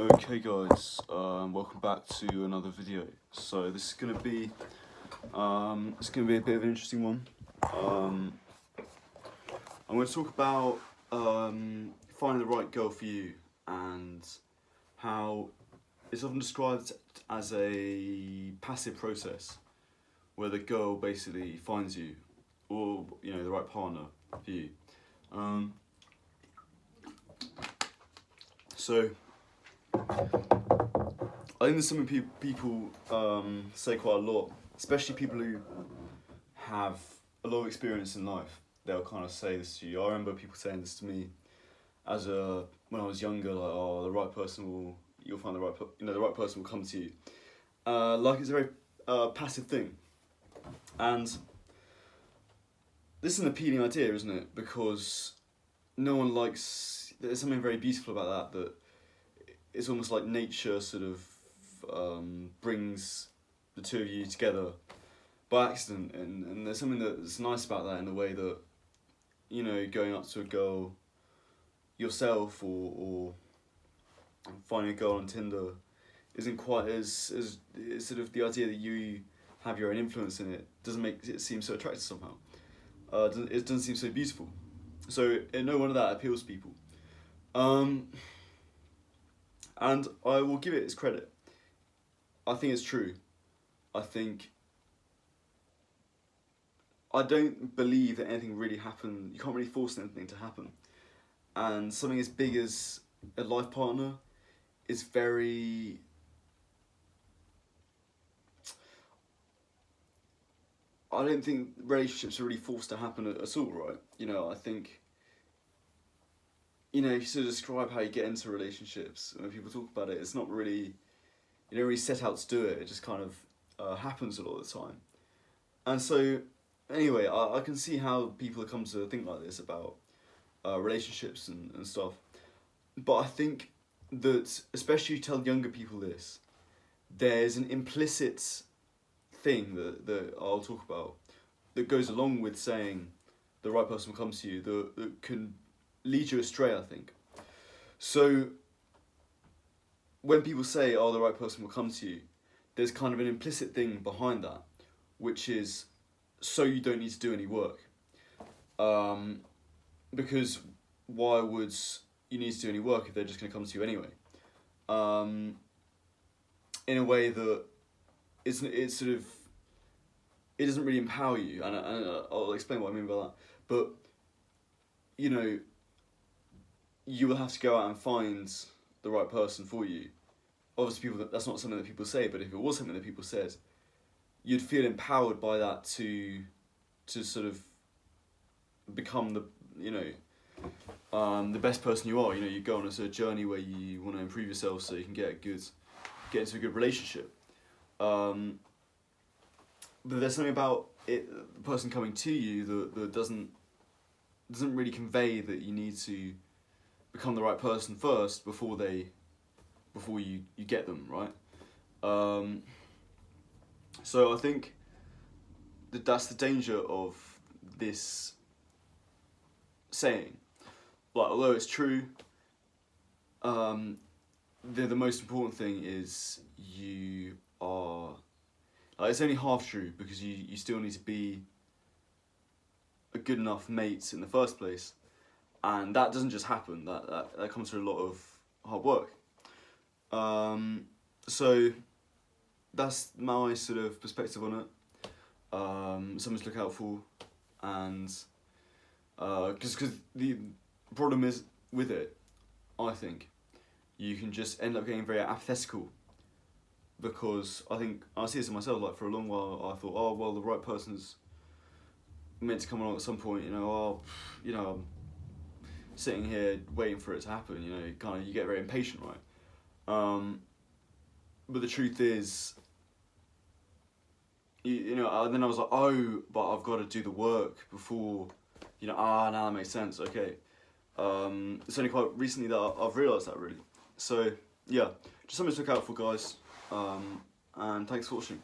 Okay welcome back to another video. So this is gonna be a bit of an interesting one. I'm gonna talk about finding the right girl for you and how it's often described as a passive process where the girl basically finds you, or the right partner for you. So I think there's something people say quite a lot, especially people who have a lot of experience in life. They'll kind of say this to you. I remember people saying this to me when I was younger, like, "Oh, you'll find the right person will come to you." Like it's a very passive thing, and this is an appealing idea, isn't it? Because no one likes. There's something very beautiful about that it's almost like nature sort of brings the two of you together by accident, and there's something that's nice about that in the way that, going up to a girl yourself or finding a girl on Tinder isn't quite as sort of the idea that you have your own influence in it doesn't make it seem so attractive somehow. It doesn't seem so beautiful. So no wonder that appeals to people. And I will give it its credit. I think it's true. I don't believe that anything really happened. You can't really force anything to happen. And something as big as a life partner is very... I don't think relationships are really forced to happen at all, right? I think... if you sort of describe how you get into relationships, when people talk about it, it's not really... You don't really set out to do it, it just kind of happens a lot of the time. And so, anyway, I can see how people come to think like this about relationships and stuff. But I think that, especially you tell younger people this, there's an implicit thing that I'll talk about that goes along with saying the right person will come to you that can lead you astray, I think. So when people say, "Oh, the right person will come to you," there's kind of an implicit thing behind that, which is so you don't need to do any work. Because why would you need to do any work if they're just going to come to you anyway? In a way that it's sort of, it doesn't really empower you, and I'll explain what I mean by that. But you will have to go out and find the right person for you. Obviously, that's not something that people say, but if it was something that people said, you'd feel empowered by that to sort of become the best person you are. You go on a sort of journey where you want to improve yourself so you can get into a good relationship. But there's something about it, the person coming to you that doesn't really convey that you need to become the right person first before you get them, right? So I think that's the danger of this saying. Like, although it's true, the most important thing is you are... it's only half true, because you still need to be a good enough mate in the first place. And that doesn't just happen. That comes through a lot of hard work. So that's my sort of perspective on it. Something to look out for, and because the problem is with it, I think you can just end up getting very apathetical. Because I think I see this in myself. Like, for a long while, I thought, "Oh well, the right person's meant to come along at some point." I'm sitting here waiting for it to happen. You get very impatient, right? But the truth is, then I was like, "Oh, but I've got to do the work before." Now that makes sense. Okay, it's only quite recently that I've realised that, really. So yeah, just something to look out for, guys. And thanks for watching.